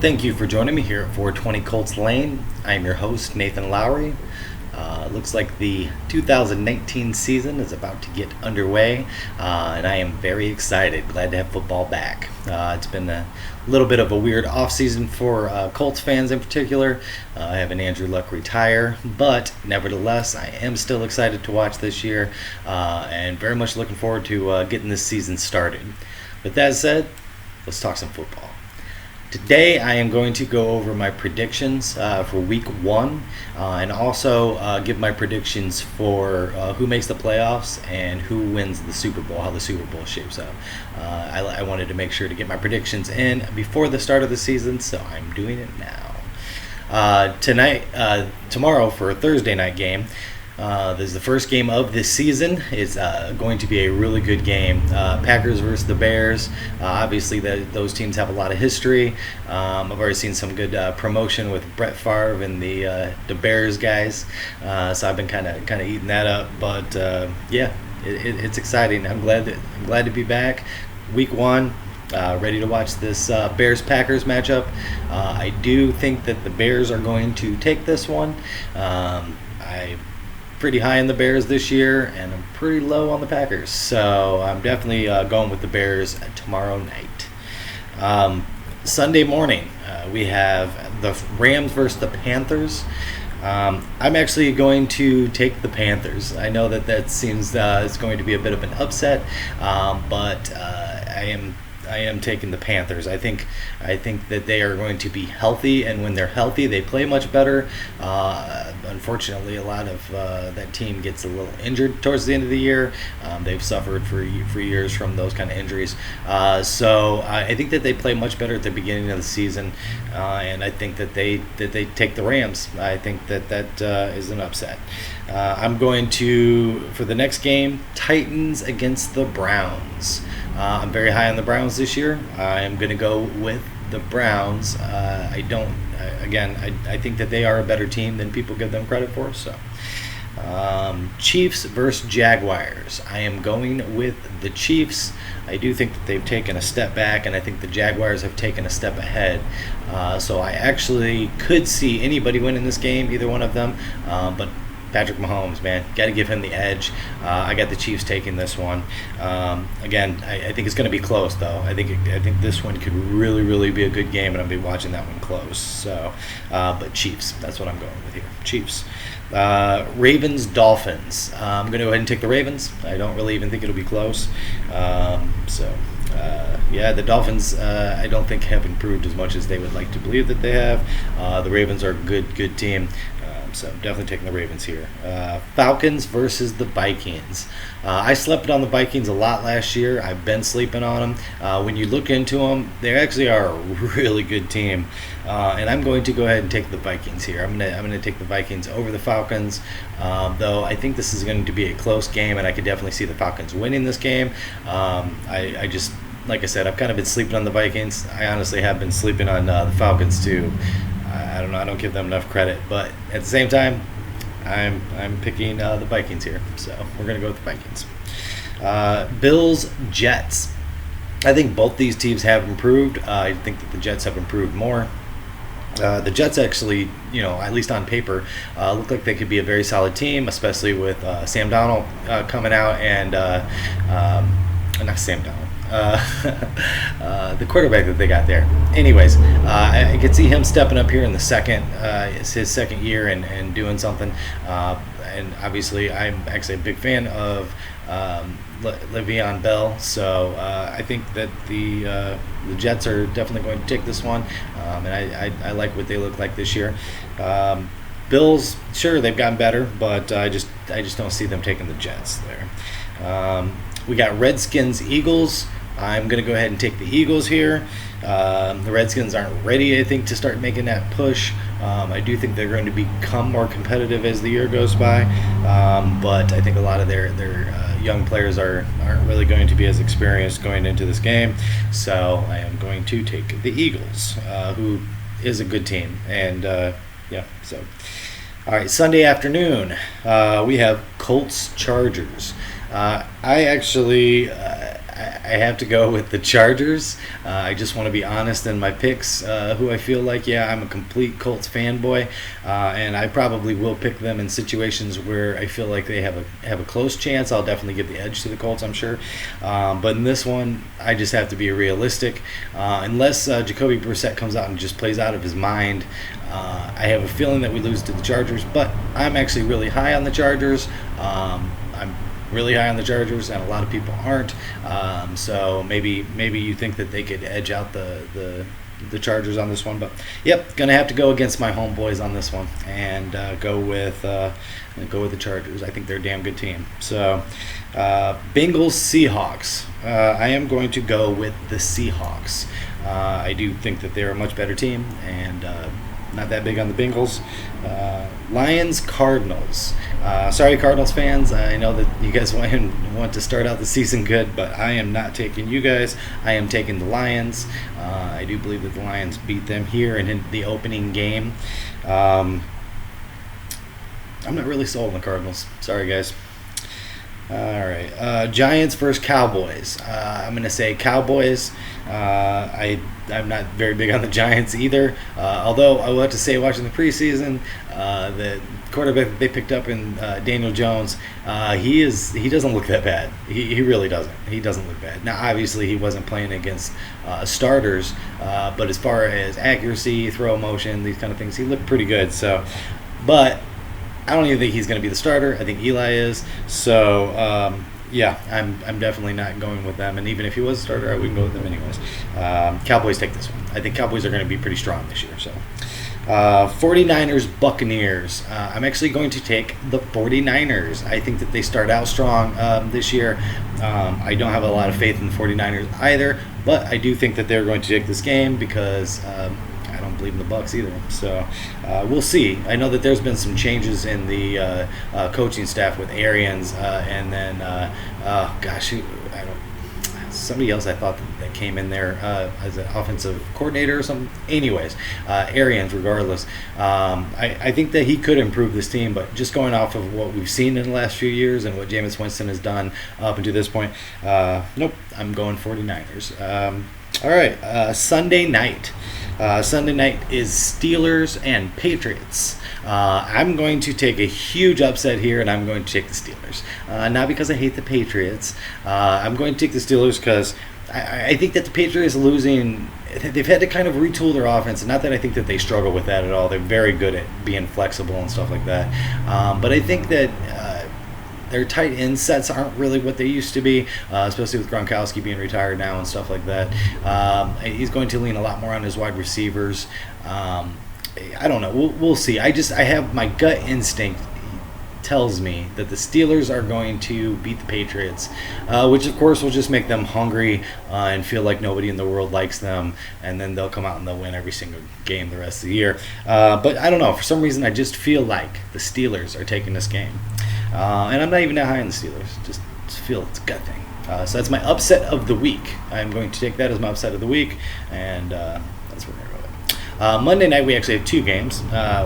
Thank you for joining me here at 420 Colts Lane. I am your host, Nathan Lowry. Looks like the 2019 season is about to get underway, and I am very excited. Glad to have football back. It's been a little bit of a weird offseason for Colts fans in particular. I have an Andrew Luck retire, but nevertheless, I am still excited to watch this year and very much looking forward to getting this season started. With that said, let's talk some football. Today I am going to go over my predictions for week one and also give my predictions for who makes the playoffs and who wins the Super Bowl, how the Super Bowl shapes up. I wanted to make sure to get my predictions in before the start of the season, so I'm doing it now. Tomorrow for a Thursday night game. This is the first game of this season. It's going to be a really good game. Packers versus the Bears. Obviously, those teams have a lot of history. I've already seen some good promotion with Brett Favre and the Bears guys. So I've been kind of eating that up. But it's exciting. I'm glad to be back. Week one. Ready to watch this Bears-Packers matchup. I do think that the Bears are going to take this one. I'm pretty high in the Bears this year, and I'm pretty low on the Packers. So I'm definitely going with the Bears tomorrow night. Sunday morning, we have the Rams versus the Panthers. I'm actually going to take the Panthers. I know that seems it's going to be a bit of an upset, but I am taking the Panthers. I think that they are going to be healthy, and when they're healthy, they play much better. Unfortunately, a lot of that team gets a little injured towards the end of the year. They've suffered for years from those kind of injuries. So I think that they play much better at the beginning of the season, and I think that they take the Rams. I think that is an upset. I'm going to, for the next game, Titans against the Browns. I'm very high on the Browns this year. I am going to go with the Browns. I think that they are a better team than people give them credit for. So, Chiefs versus Jaguars. I am going with the Chiefs. I do think that they've taken a step back, and I think the Jaguars have taken a step ahead. So I actually could see anybody winning this game, either one of them. But Patrick Mahomes, man, got to give him the edge. I got the Chiefs taking this one. Again, I think it's going to be close, though. I think this one could really, really be a good game, and I'll be watching that one close. So, but Chiefs, that's what I'm going with here. Chiefs. Ravens, Dolphins. I'm going to go ahead and take the Ravens. I don't really even think it'll be close. The Dolphins, I don't think have improved as much as they would like to believe that they have. The Ravens are a good team. So I'm definitely taking the Ravens here. Falcons versus the Vikings. I slept on the Vikings a lot last year. I've been sleeping on them. When you look into them, they actually are a really good team. And I'm going to go ahead and take the Vikings here. I'm gonna take the Vikings over the Falcons. Though I think this is going to be a close game, and I could definitely see the Falcons winning this game. I just, like I said, I've kind of been sleeping on the Vikings. I honestly have been sleeping on the Falcons too. I don't know. I don't give them enough credit, but at the same time, I'm picking the Vikings here. So we're gonna go with the Vikings. Bills, Jets. I think both these teams have improved. I think that the Jets have improved more. The Jets actually, at least on paper, look like they could be a very solid team, especially with Sam Darnold coming out and not Sam Darnold. The quarterback that they got there. Anyways, I could see him stepping up here in the second. It's his second year and doing something. And obviously, I'm actually a big fan of Le'Veon Bell. So I think that the Jets are definitely going to take this one. And I like what they look like this year. Bills, sure, they've gotten better, but I just don't see them taking the Jets there. We got Redskins, Eagles. I'm going to go ahead and take the Eagles here. The Redskins aren't ready, I think, to start making that push. I do think they're going to become more competitive as the year goes by. But I think a lot of their young players aren't really going to be as experienced going into this game. So I am going to take the Eagles, who is a good team. And, so. All right, Sunday afternoon, we have Colts, Chargers. I I have to go with the Chargers. I just want to be honest in my picks, who I feel like, yeah, I'm a complete Colts fanboy, and I probably will pick them in situations where I feel like they have a close chance. I'll definitely give the edge to the Colts, I'm sure. But in this one, I just have to be realistic. Unless Jacoby Brissett comes out and just plays out of his mind, I have a feeling that we lose to the Chargers, but I'm actually really high on the Chargers. I'm really high on the Chargers, and a lot of people aren't. So maybe you think that they could edge out the Chargers on this one, but yep, gonna have to go against my homeboys on this one and go with the Chargers. I think they're a damn good team. So Bengals Seahawks. I am going to go with the Seahawks. I do think that they're a much better team, and not that big on the Bengals. Lions Cardinals. Sorry, Cardinals fans. I know that you guys want to start out the season good, but I am not taking you guys. I am taking the Lions. I do believe that the Lions beat them here in the opening game. I'm not really sold on the Cardinals. Sorry, guys. All right, Giants versus Cowboys. I'm going to say Cowboys. I'm not very big on the Giants either. Although I will have to say, watching the preseason, the quarterback that they picked up in Daniel Jones, he doesn't look that bad. He really doesn't. He doesn't look bad. Now, obviously, he wasn't playing against starters, but as far as accuracy, throw motion, these kind of things, he looked pretty good. So, but I don't even think he's going to be the starter. I think Eli is. So, yeah, I'm definitely not going with them. And even if he was a starter, I wouldn't go with them anyways. Cowboys take this one. I think Cowboys are going to be pretty strong this year. So, 49ers Buccaneers. I'm actually going to take the 49ers. I think that they start out strong this year. I don't have a lot of faith in the 49ers either, but I do think that they're going to take this game because I don't believe in the Bucs either. So we'll see. I know that there's been some changes in the coaching staff with Arians, and then somebody else I thought that came in there as an offensive coordinator or something. Anyways, Arians, regardless, I think that he could improve this team, but just going off of what we've seen in the last few years and what Jameis Winston has done up until this point, nope, I'm going 49ers. All right, Sunday night. Sunday night is Steelers and Patriots. I'm going to take a huge upset here, and I'm going to take the Steelers. Not because I hate the Patriots. I'm going to take the Steelers because I think that the Patriots losing, they've had to kind of retool their offense. And not that I think that they struggle with that at all. They're very good at being flexible and stuff like that. But I think that their tight end sets aren't really what they used to be, especially with Gronkowski being retired now and stuff like that. He's going to lean a lot more on his wide receivers. I don't know. We'll see. I have my gut instinct tells me that the Steelers are going to beat the Patriots, which of course will just make them hungry and feel like nobody in the world likes them, and then they'll come out and they'll win every single game the rest of the year. But I don't know. For some reason, I just feel like the Steelers are taking this game. And I'm not even that high on the Steelers. Just feel it's a gut thing. So that's my upset of the week. I'm going to take that as my upset of the week, and that's where we're going to go with. Monday night, we actually have two games.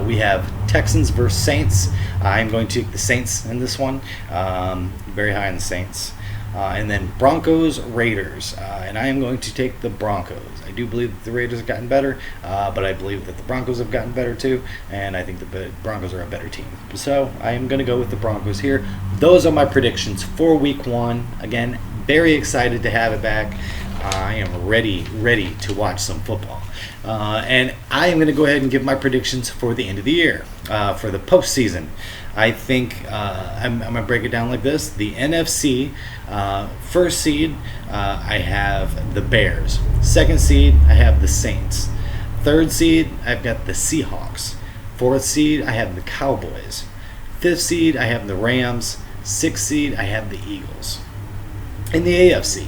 We have Texans versus Saints. I'm going to take the Saints in this one. Very high on the Saints. And then Broncos Raiders. And I am going to take the Broncos. I do believe that the Raiders have gotten better, but I believe that the Broncos have gotten better too, and I think the Broncos are a better team. So I am going to go with the Broncos here. Those are my predictions for Week 1. Again, very excited to have it back. I am ready to watch some football. And I am going to go ahead and give my predictions for the end of the year, for the postseason. I think I'm going to break it down like this. The NFC, first seed, I have the Bears. Second seed, I have the Saints. Third seed, I've got the Seahawks. Fourth seed, I have the Cowboys. Fifth seed, I have the Rams. Sixth seed, I have the Eagles. In the AFC,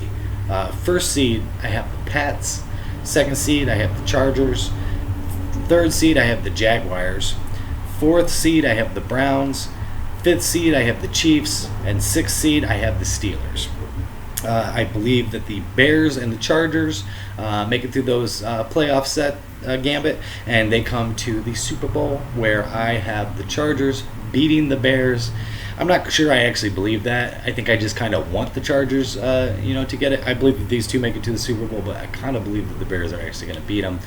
first seed, I have the Pats. Second seed, I have the Chargers. Third seed, I have the Jaguars. Fourth seed, I have the Browns. Fifth seed, I have the Chiefs. And sixth seed, I have the Steelers. I believe that the Bears and the Chargers make it through those playoff set gambit, and they come to the Super Bowl, where I have the Chargers beating the Bears. I'm not sure I actually believe that. I think I just kind of want the Chargers, to get it. I believe that these two make it to the Super Bowl, but I kind of believe that the Bears are actually going to beat them.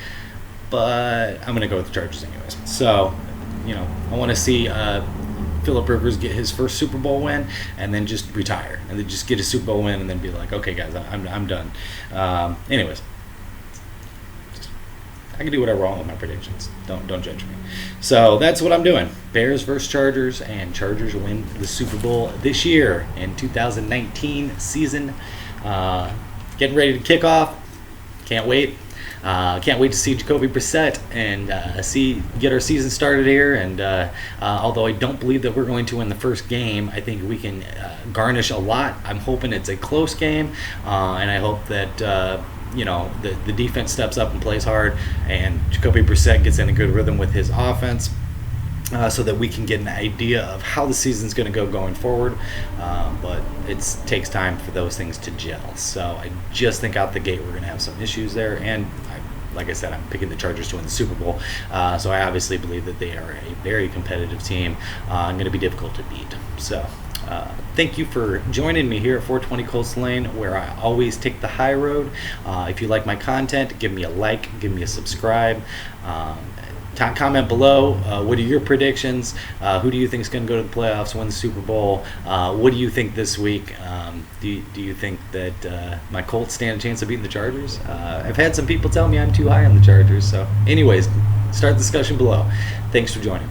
But I'm going to go with the Chargers anyways. So, I want to see Phillip Rivers get his first Super Bowl win and then just retire and then just get a Super Bowl win and then be like, okay, guys, I'm done. Anyways. I can do whatever I want with my predictions. Don't judge me. So that's what I'm doing. Bears versus Chargers, and Chargers win the Super Bowl this year in 2019 season. Getting ready to kick off. Can't wait. Can't wait to see Jacoby Brissett and get our season started here. And although I don't believe that we're going to win the first game, I think we can garnish a lot. I'm hoping it's a close game, and I hope that the defense steps up and plays hard, and Jacoby Brissett gets in a good rhythm with his offense, so that we can get an idea of how the season's going to go going forward. But it takes time for those things to gel. So I just think out the gate we're going to have some issues there. And like I said, I'm picking the Chargers to win the Super Bowl. So I obviously believe that they are a very competitive team and going to be difficult to beat. So thank you for joining me here at 420 Colts Lane, where I always take the high road. If you like my content, give me a like, give me a subscribe. Comment below. What are your predictions? Who do you think is going to go to the playoffs, win the Super Bowl? What do you think this week? Do you think that my Colts stand a chance of beating the Chargers? I've had some people tell me I'm too high on the Chargers. So anyways, start the discussion below. Thanks for joining.